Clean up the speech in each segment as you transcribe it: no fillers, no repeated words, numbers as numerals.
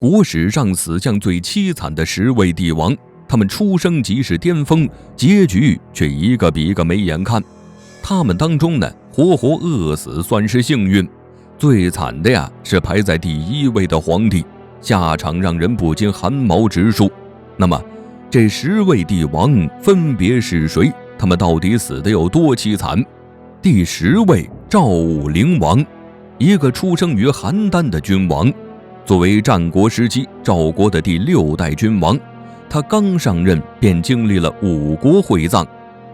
国史上死相最凄惨的10位帝王，他们出生即是巅峰，结局却一个比一个没眼看。他们当中呢，活活饿死算是幸运，最惨的呀是排在第1位的皇帝，下场让人不禁汗毛直竖。那么这10位帝王分别是谁？他们到底死得有多凄惨？第10位，赵武灵王，一个出生于邯郸的君王。作为战国时期赵国的第6代君王，他刚上任便经历了5国会葬。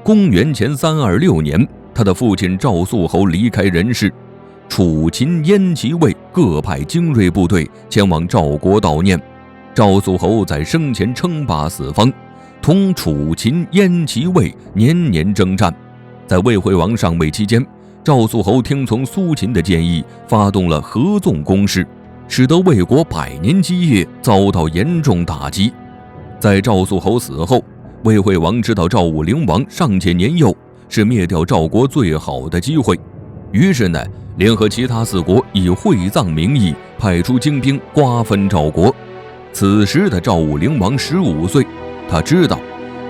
公元前326年，他的父亲赵肃侯离开人世，楚、秦、燕、齐、魏各派精锐部队前往赵国悼念。赵肃侯在生前称霸4方，同楚、秦、燕、齐、魏年年征战。在魏惠王上位期间，赵肃侯听从苏秦的建议，发动了合纵攻势，使得魏国100年基业遭到严重打击。在赵肃侯死后，魏惠王知道赵武灵王尚且年幼，是灭掉赵国最好的机会，于是呢，联合其他4国以会葬名义派出精兵瓜分赵国。此时的赵武灵王15岁，他知道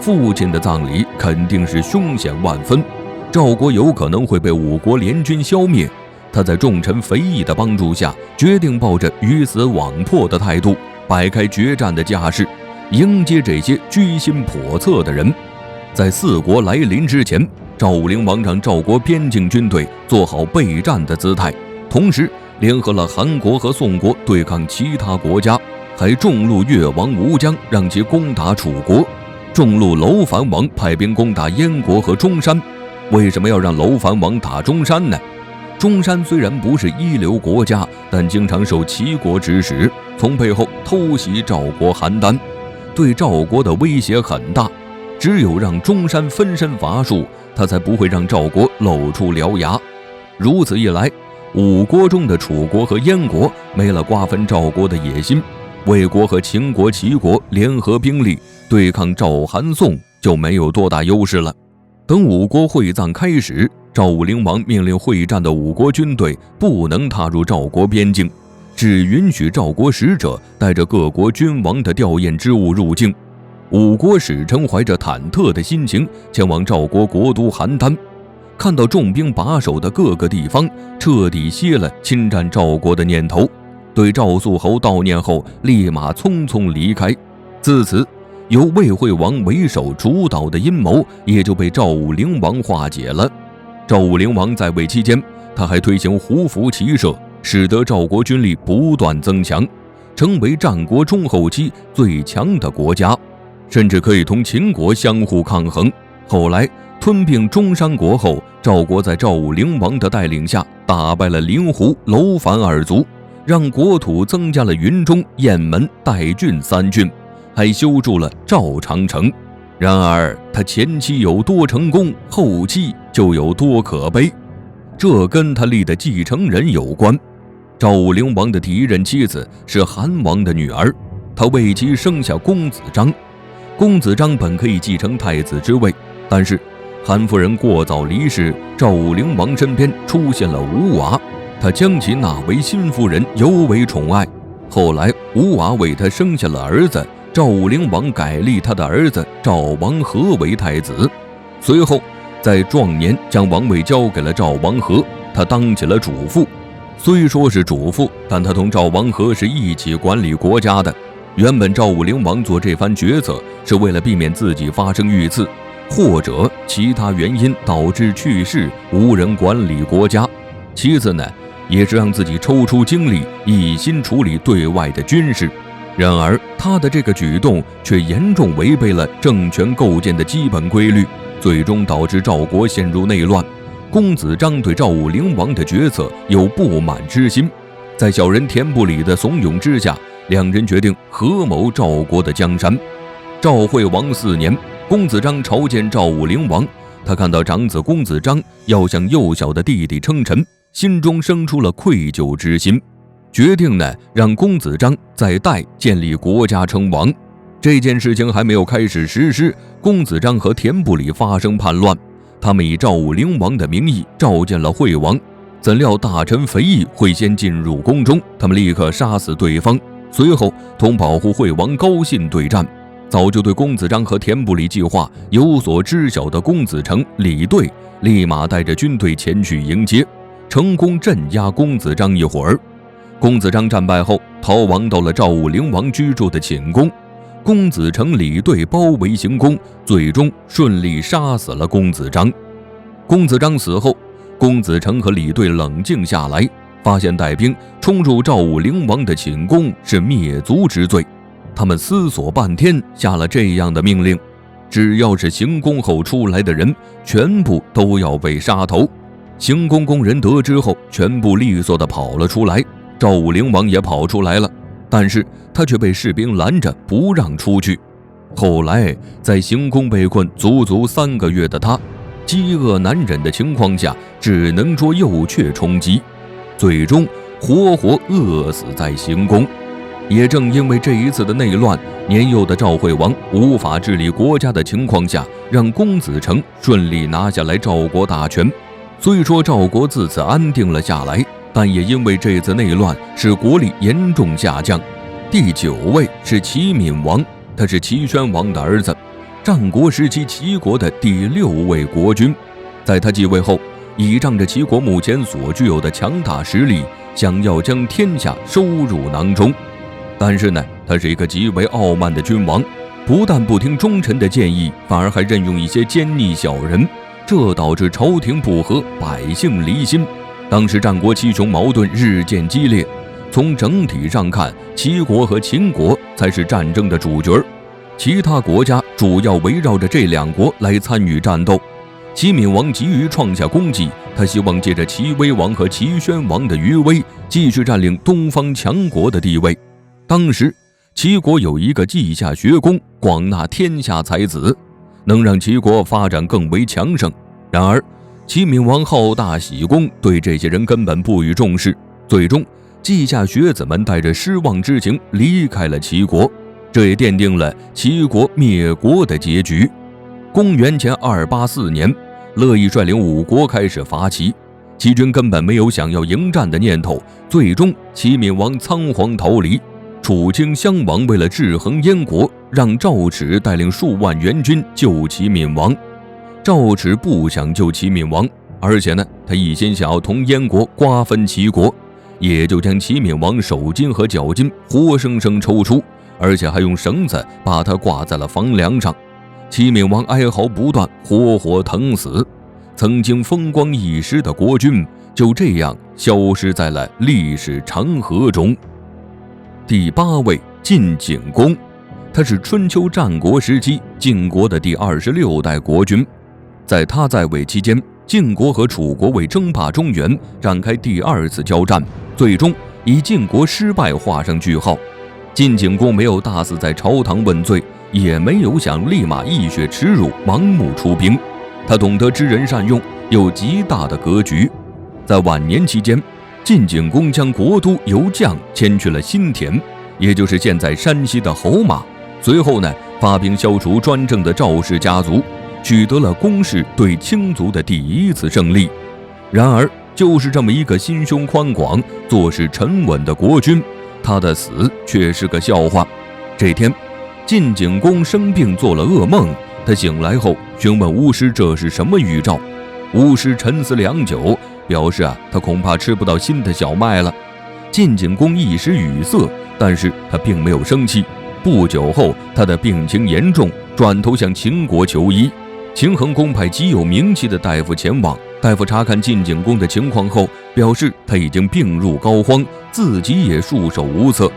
父亲的葬礼肯定是凶险万分，赵国有可能会被5国联军消灭。他在重臣肥义的帮助下，决定抱着鱼死网破的态度，摆开决战的架势，迎接这些居心叵测的人。在4国来临之前，赵武灵王让赵国边境军队做好备战的姿态，同时联合了韩国和宋国对抗其他国家，还重录越王吴江，让其攻打楚国，重录楼烦王派兵攻打燕国和中山。为什么要让楼烦王打中山呢？中山虽然不是一流国家，但经常受齐国指使，从背后偷袭赵国邯郸，对赵国的威胁很大。只有让中山分身乏术，他才不会让赵国露出獠牙。如此一来，5国中的楚国和燕国没了瓜分赵国的野心，魏国和秦国、齐国联合兵力对抗赵、韩、宋就没有多大优势了。等5国会葬开始，赵武灵王命令会战的5国军队不能踏入赵国边境，只允许赵国使者带着各国君王的吊唁之物入境。5国使臣怀着忐忑的心情前往赵国国都邯郸，看到重兵把守的各个地方，彻底歇了侵占赵国的念头，对赵肃侯悼念后，立马匆匆离开。自此，由魏惠王为首主导的阴谋也就被赵武灵王化解了。赵武灵王在位期间，他还推行胡服骑射，使得赵国军力不断增强，成为战国中后期最强的国家，甚至可以同秦国相互抗衡。后来吞并中山国后，赵国在赵武灵王的带领下打败了灵狐、楼烦2族，让国土增加了云中、雁门、代郡3郡，还修筑了赵长城。然而他前期有多成功，后期就有多可悲，这跟他立的继承人有关。赵武灵王的第1任妻子是韩王的女儿，他为其生下公子章。公子章本可以继承太子之位，但是韩夫人过早离世，赵武灵王身边出现了吴娃，他将其纳为新夫人，尤为宠爱。后来吴娃为他生下了儿子，赵武灵王改立他的儿子赵王和为太子，随后在壮年将王位交给了赵王和，他当起了主父。虽说是主父，但他同赵王和是一起管理国家的。原本赵武灵王做这番决策是为了避免自己发生遇刺，或者其他原因导致去世，无人管理国家。其次呢，也是让自己抽出精力，一心处理对外的军事。然而他的这个举动却严重违背了政权构建的基本规律，最终导致赵国陷入内乱。公子章对赵武灵王的决策有不满之心，在小人田不礼的怂恿之下，两人决定合谋赵国的江山。赵惠王4年，公子章朝见赵武灵王，他看到长子公子章要向幼小的弟弟称臣，心中生出了愧疚之心，决定呢让公子章在代建立国家称王。这件事情还没有开始实施，公子章和田不礼发生叛乱，他们以赵武灵王的名义召见了惠王，怎料大臣肥义会先进入宫中，他们立刻杀死对方，随后同保护惠王高信对战。早就对公子章和田不礼计划有所知晓的公子成、李队立马带着军队前去迎接，成功镇压公子章一伙儿。公子章战败后逃亡到了赵武灵王居住的寝宫，公子成、李队包围行宫，最终顺利杀死了公子章。公子章死后，公子成和李队冷静下来，发现带兵冲入赵武灵王的寝宫是灭族之罪。他们思索半天，下了这样的命令：只要是行宫后出来的人，全部都要被杀头。行宫工人得知后，全部利索地跑了出来。赵武灵王也跑出来了，但是他却被士兵拦着，不让出去。后来在行宫被困足足3个月的他，饥饿难忍的情况下，只能捉幼雀充饥，最终活活饿死在行宫。也正因为这一次的内乱，年幼的赵惠王无法治理国家的情况下，让公子成顺利拿下来赵国大权。虽说赵国自此安定了下来，但也因为这次内乱使国力严重下降。第9位是齐闵王，他是齐宣王的儿子，战国时期齐国的第6位国君。在他继位后，倚仗着齐国目前所具有的强大实力，想要将天下收入囊中。但是呢，他是一个极为傲慢的君王，不但不听忠臣的建议，反而还任用一些奸佞小人，这导致朝廷不和，百姓离心。当时战国七雄矛盾日渐激烈，从整体上看，齐国和秦国才是战争的主角，其他国家主要围绕着这2国来参与战斗。齐闵王急于创下功绩，他希望借着齐威王和齐宣王的余威，继续占领东方强国的地位。当时齐国有一个稷下学宫，广纳天下才子，能让齐国发展更为强盛。然而齐闵王好大喜功，对这些人根本不予重视，最终稷下学子们带着失望之情离开了齐国，这也奠定了齐国灭国的结局。公元前284年，乐毅率领5国开始伐齐，齐军根本没有想要迎战的念头，最终齐闵王仓皇逃离。楚顷襄王为了制衡燕国，让赵齿带领数万援军救齐闵王。赵齿不想救齐闵王，而且呢，他一心想要同燕国瓜分齐国，也就将齐闵王手筋和脚筋活生生抽出，而且还用绳子把他挂在了房梁上。齐闵王哀嚎不断，活活疼死。曾经风光一时的国君，就这样消失在了历史长河中。第8位，晋景公，他是春秋战国时期晋国的第26代国君。在他在位期间，晋国和楚国为争霸中原展开第2次交战，最终以晋国失败画上句号。晋景公没有大肆在朝堂问罪，也没有想立马一血耻辱盲目出兵，他懂得知人善用，有极大的格局。在晚年期间，晋景公将国都由绛迁去了新田，也就是现在山西的侯马。随后呢，发兵消除专政的赵氏家族，取得了公氏对卿族的第1次胜利。然而，就是这么一个心胸宽广、做事沉稳的国君，他的死却是个笑话。这天，晋景公生病做了噩梦，他醒来后询问巫师这是什么预兆。巫师沉思良久，表示他恐怕吃不到新的小麦了。晋景公一时语塞，但是他并没有生气。不久后，他的病情严重，转头向秦国求医。秦恒公派极有名气的大夫前往，大夫查看晋景公的情况后，表示他已经病入膏肓，自己也束手无策。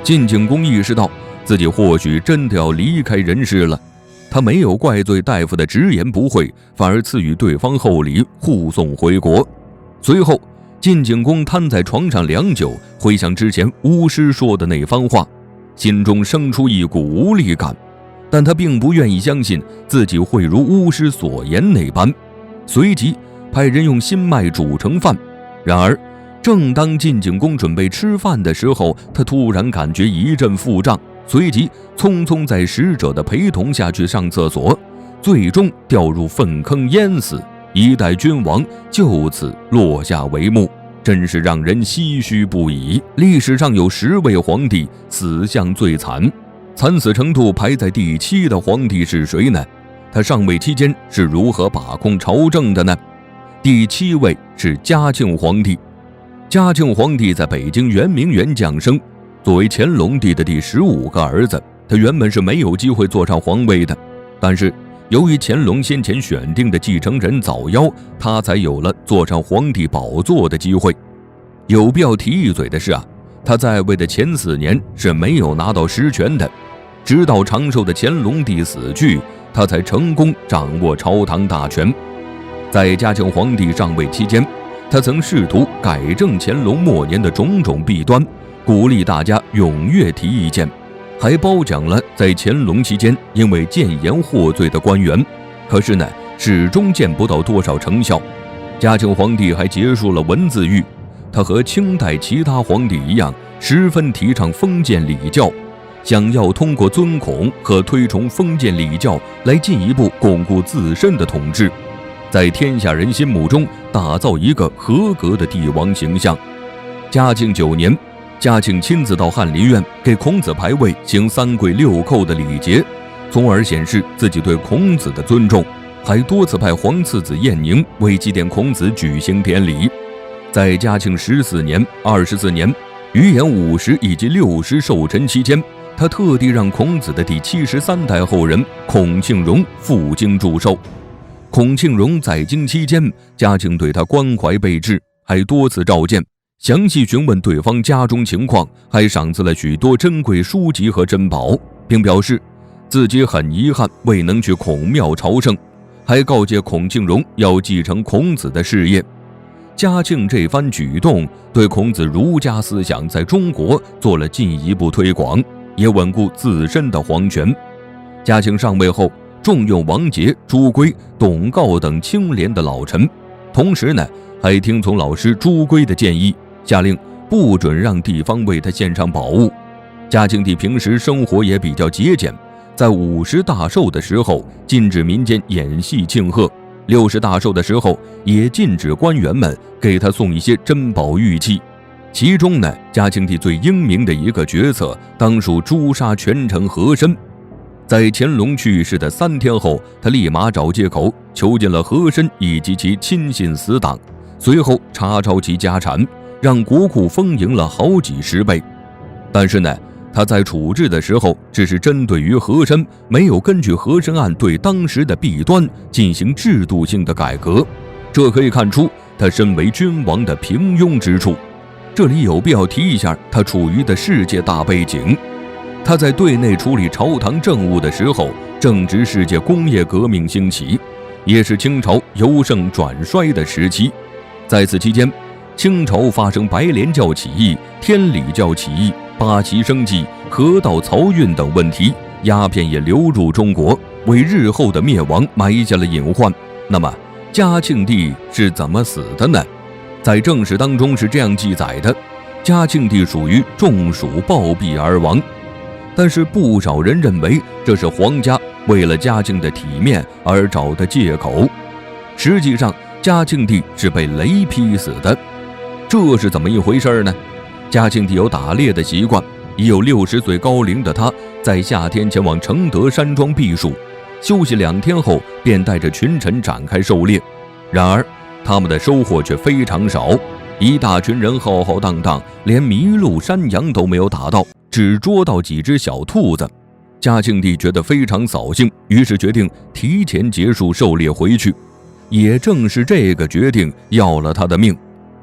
晋景公意识到自己或许真的要离开人世了，他没有怪罪大夫的直言不讳，反而赐予对方厚礼，护送回国。随后，晋景公瘫在床上良久，回想之前巫师说的那番话，心中生出一股无力感，但他并不愿意相信自己会如巫师所言那般，随即派人用新麦煮成饭。然而正当晋景公准备吃饭的时候，他突然感觉一阵腹胀，随即匆匆在使者的陪同下去上厕所，最终掉入粪坑淹死，一代君王就此落下帷幕。真是让人唏嘘不已。历史上有10位皇帝死相最惨，惨死程度排在第7的皇帝是谁呢？他上位期间是如何把控朝政的呢？第7位是嘉庆皇帝。嘉庆皇帝在北京圆明园降生，作为乾隆帝的第15个儿子，他原本是没有机会坐上皇位的，但是由于乾隆先前选定的继承人早夭，他才有了坐上皇帝宝座的机会。有必要提一嘴的是他在位的前4年是没有拿到实权的，直到长寿的乾隆帝死去，他才成功掌握朝堂大权。在嘉庆皇帝上位期间，他曾试图改正乾隆末年的种种弊端，鼓励大家踊跃提意见，还褒奖了在乾隆期间因为谏言获罪的官员。可是呢，始终见不到多少成效。嘉庆皇帝还结束了文字狱，他和清代其他皇帝一样，十分提倡封建礼教，想要通过尊孔和推崇封建礼教来进一步巩固自身的统治，在天下人心目中打造一个合格的帝王形象。嘉庆9年，嘉庆亲自到翰林院给孔子牌位行3跪6叩的礼节，从而显示自己对孔子的尊重，还多次派皇次子晏宁为祭奠孔子举行典礼。在嘉庆14年、24年、余延50以及60寿辰期间，他特地让孔子的第73代后人孔庆荣赴京祝寿。孔庆荣在京期间，嘉庆对他关怀备至，还多次召见，详细询问对方家中情况，还赏赐了许多珍贵书籍和珍宝，并表示自己很遗憾未能去孔庙朝圣，还告诫孔庆荣要继承孔子的事业。嘉庆这番举动对孔子儒家思想在中国做了进一步推广，也稳固自身的皇权。嘉庆上位后，重用王杰、朱圭、董诰等清廉的老臣，同时呢，还听从老师朱圭的建议，下令不准让地方为他献上宝物。嘉庆帝平时生活也比较节俭，在50大寿的时候禁止民间演戏庆贺，60大寿的时候也禁止官员们给他送一些珍宝玉器。其中呢，嘉庆帝最英明的一个决策当属诛杀权臣和珅。在乾隆去世的3天后，他立马找借口囚禁了和珅以及其亲信死党，随后查抄其家产，让国库丰盈了好几十倍。但是呢，他在处置的时候只是针对于和珅，没有根据和珅案对当时的弊端进行制度性的改革，这可以看出他身为君王的平庸之处。这里有必要提一下他处于的世界大背景。他在对内处理朝堂政务的时候，正值世界工业革命兴起，也是清朝由盛转衰的时期。在此期间，清朝发生白莲教起义、天理教起义、八旗生计、河道漕运等问题，鸦片也流入中国，为日后的灭亡埋下了隐患。那么嘉庆帝是怎么死的呢？在正史当中是这样记载的：嘉庆帝属于中暑暴毙而亡。但是不少人认为这是皇家为了嘉庆的体面而找的借口，实际上嘉庆帝是被雷劈死的。这是怎么一回事呢？嘉庆帝有打猎的习惯，已有60岁高龄的他在夏天前往承德山庄避暑，休息2天后便带着群臣展开狩猎。然而他们的收获却非常少，一大群人浩浩荡荡，连麋鹿山羊都没有打到，只捉到几只小兔子。嘉庆帝觉得非常扫兴，于是决定提前结束狩猎回去。也正是这个决定要了他的命。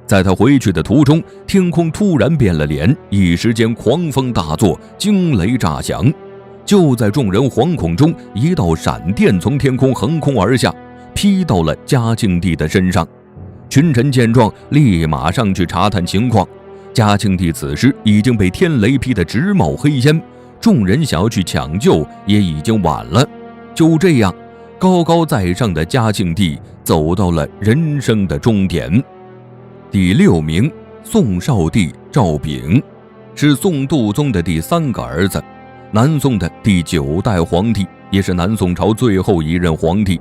在他回去的途中，天空突然变了脸，一时间狂风大作，惊雷炸响。就在众人惶恐中，一道闪电从天空横空而下，劈到了嘉庆帝的身上。群臣见状，立马上去查探情况。嘉庆帝此时已经被天雷劈得直冒黑烟，众人想要去抢救也已经晚了。就这样，高高在上的嘉庆帝走到了人生的终点。第6名，宋少帝赵昺，是宋度宗的第3个儿子，南宋的第9代皇帝，也是南宋朝最后一任皇帝。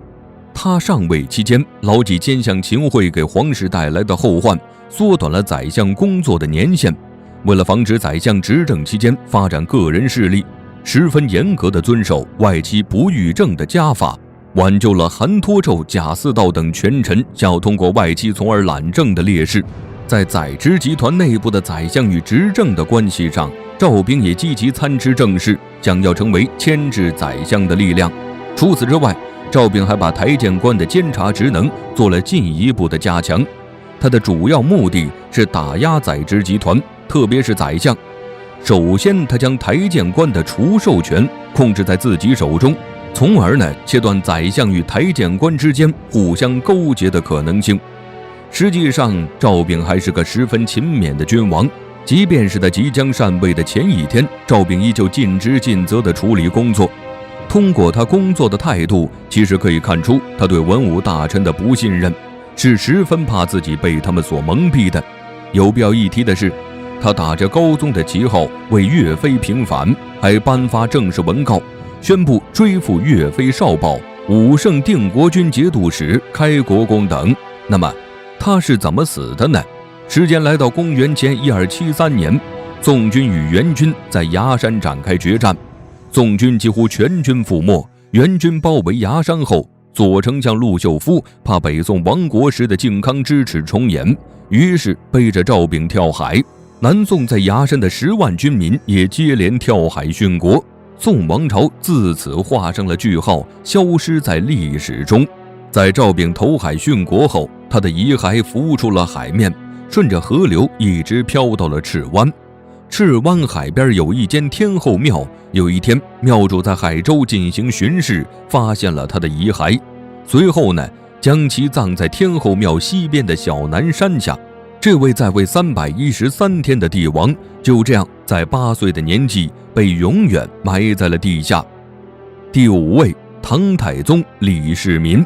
他上位期间牢记奸相秦桧给皇室带来的后患，缩短了宰相工作的年限。为了防止宰相执政期间发展个人势力，十分严格地遵守外戚不欲政的家法，挽救了韩托胄、贾似道等权臣想要通过外戚从而揽政的劣势。在宰执集团内部的宰相与执政的关系上，赵炳也积极参知政事，想要成为牵制宰相的力量。除此之外，赵炳还把台谏官的监察职能做了进一步的加强。他的主要目的是打压宰执集团，特别是宰相。首先，他将台谏官的除授权控制在自己手中，从而切断宰相与台谏官之间互相勾结的可能性。实际上，赵炳还是个十分勤勉的君王，即便是在即将禅位的前一天，赵炳依旧尽职尽责地处理工作。通过他工作的态度，其实可以看出他对文武大臣的不信任，是十分怕自己被他们所蒙蔽的。有必要一提的是，他打着高宗的旗号为岳飞平反，还颁发正式文告，宣布追复岳飞少保、武圣定国军节度使、开国公等。那么他是怎么死的呢？时间来到公元前1273年，宋军与元军在崖山展开决战，宋军几乎全军覆没，元军包围崖山后，左丞相陆秀夫怕北宋亡国时的靖康之耻重演，于是背着赵炳跳海。南宋在崖山的10万军民也接连跳海殉国，宋王朝自此画上了句号，消失在历史中。在赵炳投海殉国后，他的遗骸浮出了海面，顺着河流一直飘到了赤湾。赤湾海边有一间天后庙，有一天庙主在海州进行巡视，发现了他的遗骸，随后将其葬在天后庙西边的小南山下。这位在位313天的帝王，就这样在8岁的年纪被永远埋在了地下。第5位，唐太宗李世民。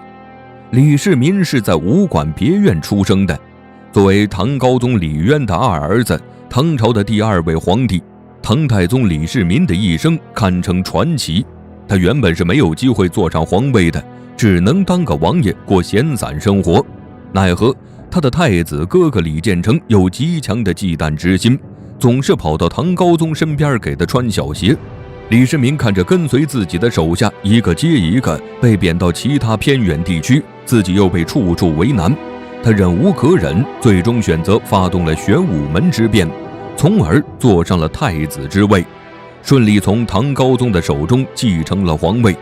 李世民是在武馆别院出生的，作为唐高宗李渊的二儿子，唐朝的第2位皇帝，唐太宗李世民的一生堪称传奇。他原本是没有机会坐上皇位的，只能当个王爷过闲散生活。奈何他的太子哥哥李建成有极强的忌惮之心，总是跑到唐高宗身边给他穿小鞋。李世民看着跟随自己的手下一个接一个被贬到其他偏远地区，自己又被处处为难，他忍无可忍，最终选择发动了玄武门之变，从而坐上了太子之位，顺利从唐高宗的手中继承了皇位。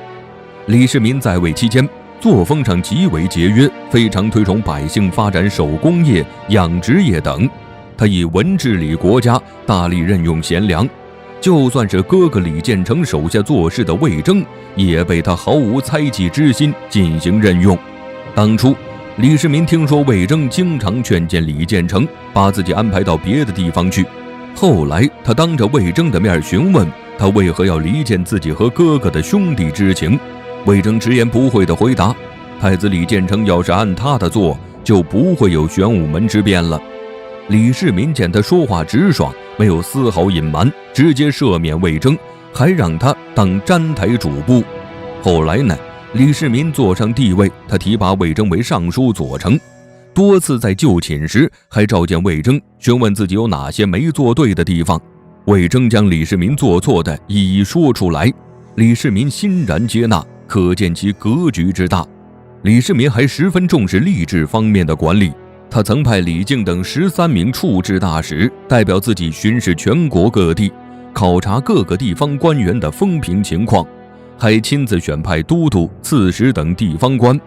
李世民在位期间，作风上极为节约，非常推崇百姓发展手工业、养殖业等。他以文治理国家，大力任用贤良。就算是哥哥李建成手下做事的魏征，也被他毫无猜忌之心进行任用。当初李世民听说魏征经常劝谏李建成把自己安排到别的地方去，后来他当着魏征的面询问他为何要离间自己和哥哥的兄弟之情。魏征直言不讳地回答，太子李建成要是按他的做，就不会有玄武门之变了。李世民见他说话直爽，没有丝毫隐瞒，直接赦免魏征，还让他当詹台主簿。后来李世民坐上帝位，他提拔魏征为尚书左丞，多次在就寝时还召见魏征，询问自己有哪些没做对的地方。魏征将李世民做错的一一说出来，李世民欣然接纳，可见其格局之大。李世民还十分重视吏治方面的管理，他曾派李靖等13名处置大使代表自己巡视全国各地，考察各个地方官员的风评情况，还亲自选派都督、刺史等地方官，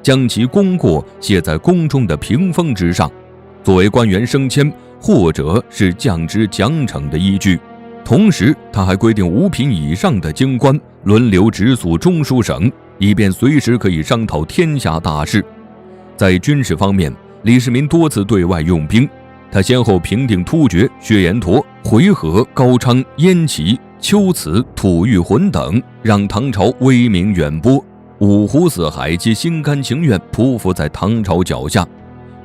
将其功过写在宫中的屏风之上，作为官员升迁或者是降职奖惩的依据。同时他还规定5品以上的京官轮流直属中书省，以便随时可以商讨天下大事。在军事方面，李世民多次对外用兵，他先后平定突厥、薛延陀、回纥、高昌、燕齐、龟兹、吐谷浑等，让唐朝威名远播，五湖四海皆心甘情愿匍匐在唐朝脚下。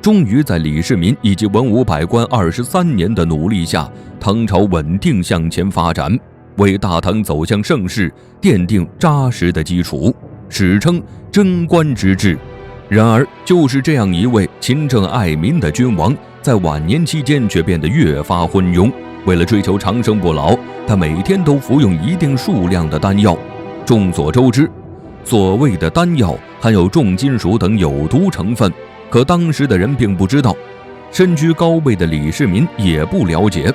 终于在李世民以及文武百官23年的努力下，唐朝稳定向前发展，为大唐走向盛世奠定扎实的基础，史称贞观之治。然而，就是这样一位勤政爱民的君王，在晚年期间却变得越发昏庸。为了追求长生不老，他每天都服用一定数量的丹药。众所周知，所谓的丹药含有重金属等有毒成分，可当时的人并不知道，身居高位的李世民也不了解，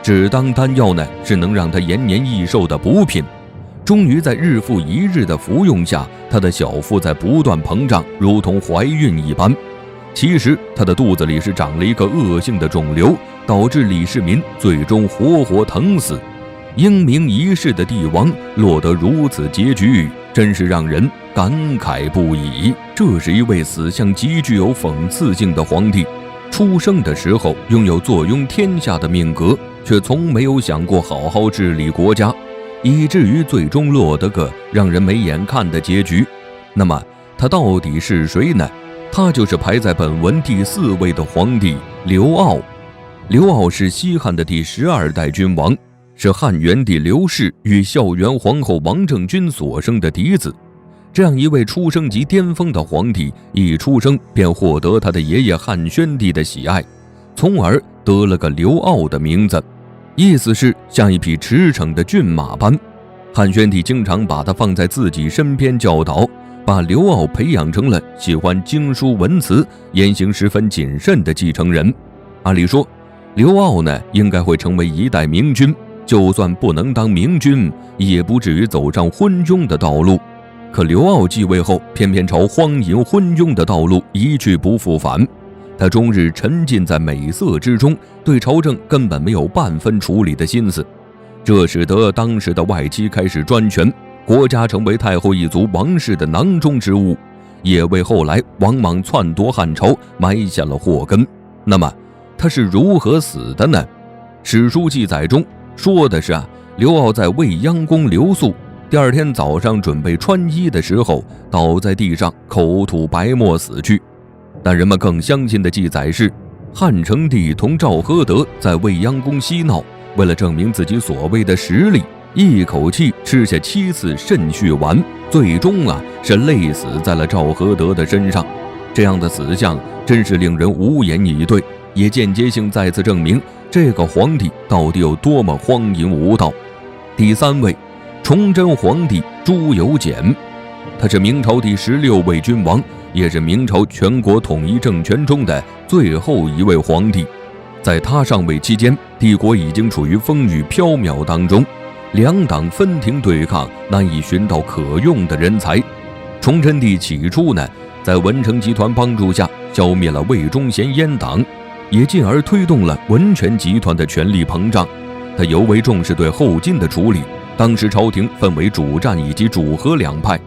只当丹药呢是能让他延年益寿的补品。终于在日复一日的服用下，他的小腹在不断膨胀，如同怀孕一般。其实他的肚子里是长了一个恶性的肿瘤，导致李世民最终活活疼死。英明一世的帝王落得如此结局，真是让人感慨不已。这是一位死相极具有讽刺性的皇帝，出生的时候拥有坐拥天下的命格，却从没有想过好好治理国家，以至于最终落得个让人没眼看的结局。那么他到底是谁呢？他就是排在本文第4位的皇帝刘骜。刘骜是西汉的第12代君王，是汉元帝刘氏与孝元皇后王政君所生的嫡子。这样一位出生即巅峰的皇帝，一出生便获得他的爷爷汉宣帝的喜爱，从而得了个刘骜的名字，意思是像一匹驰骋的骏马般。汉宣帝经常把他放在自己身边教导，把刘骜培养成了喜欢经书文辞、言行十分谨慎的继承人。按理说，刘骜呢应该会成为一代明君，就算不能当明君，也不至于走上昏庸的道路。可刘骜继位后，偏偏朝荒淫昏庸的道路一去不复返。他终日沉浸在美色之中，对朝政根本没有半分处理的心思，这使得当时的外戚开始专权，国家成为太后一族王室的囊中之物，也为后来王莽篡夺汉朝埋下了祸根。那么他是如何死的呢？史书记载中说的是刘骜在未央宫留宿，第二天早上准备穿衣的时候，倒在地上口吐白沫死去。但人们更相信的记载是，汉成帝同赵合德在未央宫嬉闹，为了证明自己所谓的实力，一口气吃下7次肾血丸，最终是累死在了赵合德的身上。这样的死相真是令人无言以对，也间接性再次证明这个皇帝到底有多么荒淫无道。第3位，崇祯皇帝朱由检，他是明朝第16位君王，也是明朝全国统一政权中的最后一位皇帝。在他上位期间，帝国已经处于风雨飘渺当中，两党分庭对抗，难以寻到可用的人才。崇祯帝起初在文成集团帮助下消灭了魏忠贤阉党，也进而推动了文权集团的权力膨胀。他尤为重视对后金的处理，当时朝廷分为主战以及主和两派，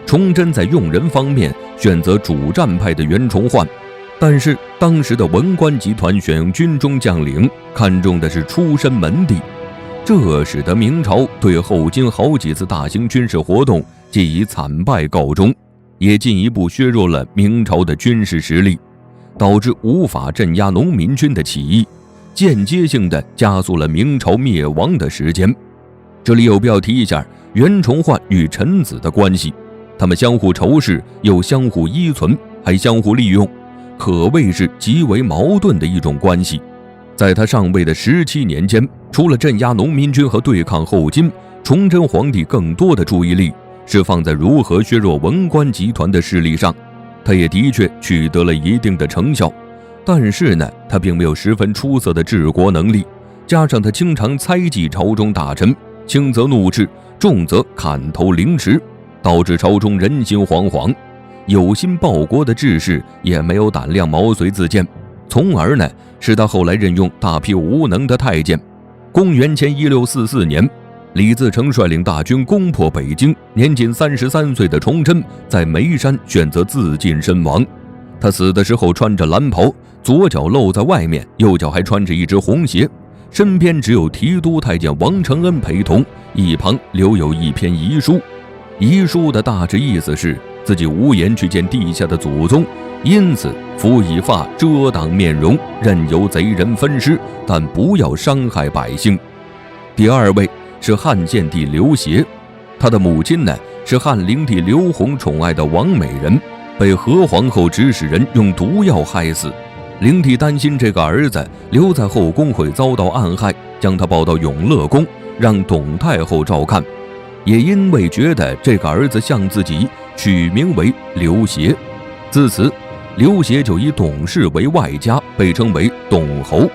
崇祯在用人方面选择主战派的袁崇焕，但是当时的文官集团选用军中将领，看重的是出身门第，这使得明朝对后金好几次大型军事活动皆以惨败告终，也进一步削弱了明朝的军事实力，导致无法镇压农民军的起义，间接性地加速了明朝灭亡的时间。这里有必要提一下袁崇焕与陈子的关系，他们相互仇视，又相互依存，还相互利用，可谓是极为矛盾的一种关系。在他上位的17年间，除了镇压农民军和对抗后金，崇祯皇帝更多的注意力是放在如何削弱文官集团的势力上。他也的确取得了一定的成效，但是他并没有十分出色的治国能力，加上他经常猜忌朝中大臣，轻则怒斥，重则砍头凌迟，导致朝中人心惶惶，有心报国的志士也没有胆量毛遂自荐，从而使他后来任用大批无能的太监。公元前1644年，李自成率领大军攻破北京，年仅33岁的崇祯在眉山选择自尽身亡。他死的时候穿着蓝袍，左脚露在外面，右脚还穿着一只红鞋，身边只有提督太监王承恩陪同，一旁留有一篇遗书。遗书的大致意思是自己无颜去见地下的祖宗，因此辅以发遮挡面容，任由贼人分尸，但不要伤害百姓。第2位是汉献帝刘协，他的母亲是汉灵帝刘弘宠爱的王美人，被何皇后指使人用毒药害死。灵帝担心这个儿子留在后宫会遭到暗害，将他抱到永乐宫，让董太后照看。也因为觉得这个儿子像自己，取名为刘协。自此，刘协就以董氏为外家，被称为董侯。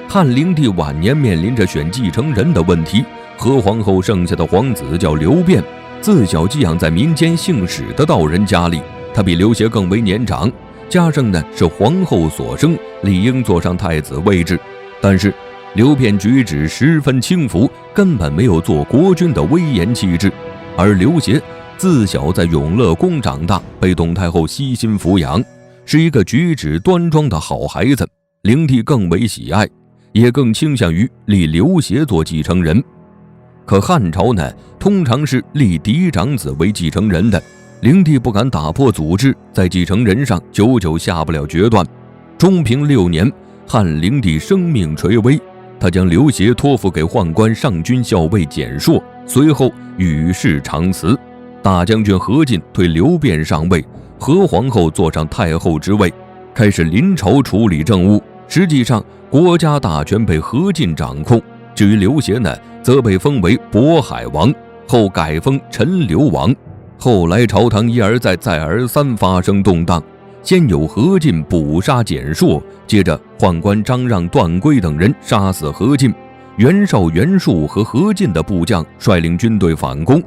汉灵帝晚年面临着选继承人的问题，何皇后剩下的皇子叫刘辩，自小寄养在民间姓史的道人家里，他比刘协更为年长，加上呢是皇后所生，理应坐上太子位置。但是刘辩举止十分轻浮，根本没有做国君的威严气质。而刘协自小在永乐宫长大，被董太后悉心抚养，是一个举止端庄的好孩子，灵帝更为喜爱，也更倾向于立刘协做继承人。可汉朝呢，通常是立嫡长子为继承人的，灵帝不敢打破祖制，在继承人上久久下不了决断。中平6年，汉灵帝生命垂危，他将刘协托付给宦官上军校尉简硕，随后与世长辞。大将军何进对刘辩上位，何皇后坐上太后之位，开始临朝处理政务。实际上，国家大权被何进掌控。至于刘协呢，则被封为渤海王，后改封陈留王。后来朝堂一而再再而三发生动荡，先有何进捕杀简硕，接着宦官张让、段珪等人杀死何进，袁绍、袁术和何进的部将率领军队反攻，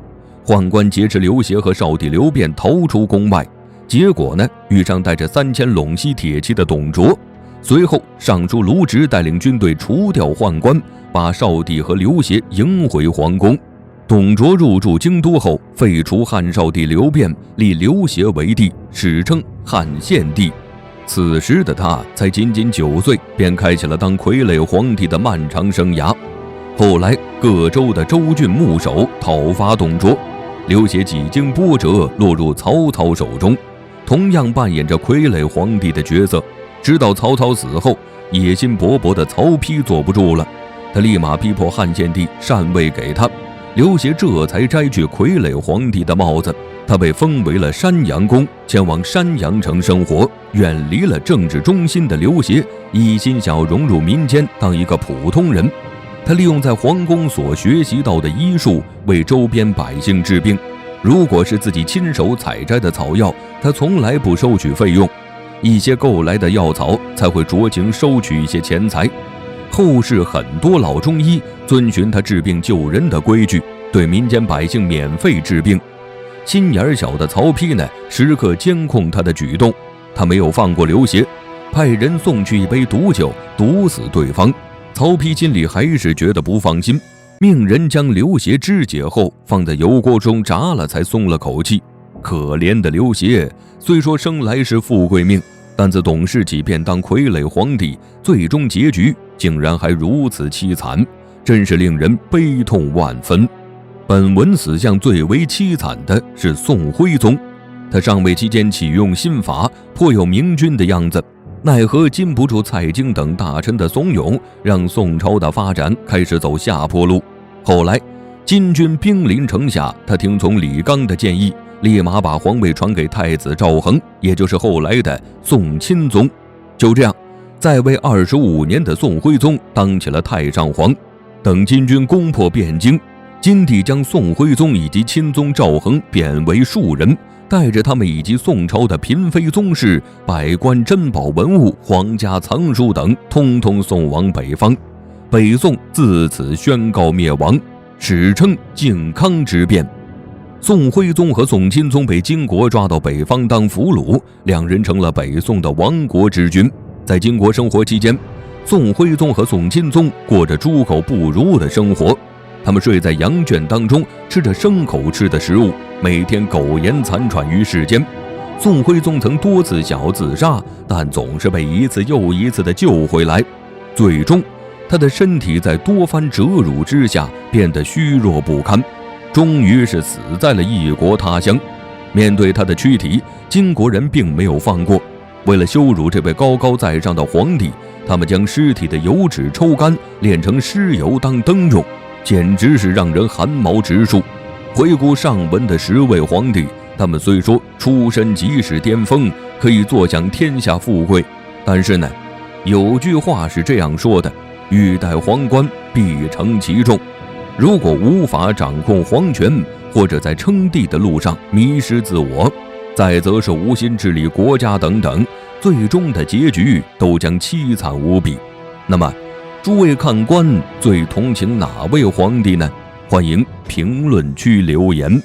宦官劫持刘协和少帝刘辩逃出宫外，结果呢，遇上带着3000陇西铁骑的董卓。随后尚书卢植带领军队除掉宦官，把少帝和刘协迎回皇宫。董卓入驻京都后，废除汉少帝刘辩，立刘协为帝，史称汉献帝。此时的他才仅仅9岁，便开启了当傀儡皇帝的漫长生涯。后来各州的州郡牧首讨伐董卓，刘协几经波折，落入曹操手中，同样扮演着傀儡皇帝的角色。直到曹操死后，野心勃勃的曹丕坐不住了，他立马逼迫汉献帝禅位给他，刘协这才摘去傀儡皇帝的帽子，他被封为了山阳公，前往山阳城生活。远离了政治中心的刘协，一心想要融入民间，当一个普通人。他利用在皇宫所学习到的医术，为周边百姓治病。如果是自己亲手采摘的草药，他从来不收取费用，一些购来的药草才会酌情收取一些钱财。后世很多老中医遵循他治病救人的规矩，对民间百姓免费治病。心眼小的曹丕呢，时刻监控他的举动，他没有放过刘协，派人送去一杯毒酒，毒死对方。曹丕心里还是觉得不放心，命人将刘协肢解后放在油锅中炸了，才松了口气。可怜的刘协，虽说生来是富贵命，但自懂事起便当傀儡皇帝，最终结局竟然还如此凄惨，真是令人悲痛万分。本文死相最为凄惨的是宋徽宗，他上位期间启用新法，颇有明君的样子，奈何禁不住蔡京等大臣的怂恿，让宋朝的发展开始走下坡路。后来金军兵临城下，他听从李纲的建议，立马把皇位传给太子赵恒，也就是后来的宋钦宗。就这样，在位25年的宋徽宗当起了太上皇。等金军攻破汴京，金帝将宋徽宗以及钦宗赵恒贬为庶人，带着他们以及宋朝的嫔妃宗室、百官珍宝文物、皇家藏书等，通通送往北方。北宋自此宣告灭亡，史称靖康之变。宋徽宗和宋钦宗被金国抓到北方当俘虏，两人成了北宋的亡国之君。在金国生活期间，宋徽宗和宋钦宗过着猪口不如的生活，他们睡在羊圈当中，吃着牲口吃的食物，每天苟延残喘于世间。宋徽宗曾多次想要自杀，但总是被一次又一次的救回来。最终他的身体在多番折辱之下变得虚弱不堪，终于是死在了异国他乡。面对他的躯体，金国人并没有放过，为了羞辱这位高高在上的皇帝，他们将尸体的油脂抽干，炼成尸油当灯用，简直是让人寒毛直竖。回顾上文的10位皇帝，他们虽说出身即是巅峰，可以坐享天下富贵，但是呢，有句话是这样说的：欲戴皇冠，必承其重。如果无法掌控皇权，或者在称帝的路上迷失自我，再则是无心治理国家等等，最终的结局都将凄惨无比。那么，诸位看官最同情哪位皇帝呢？欢迎评论区留言。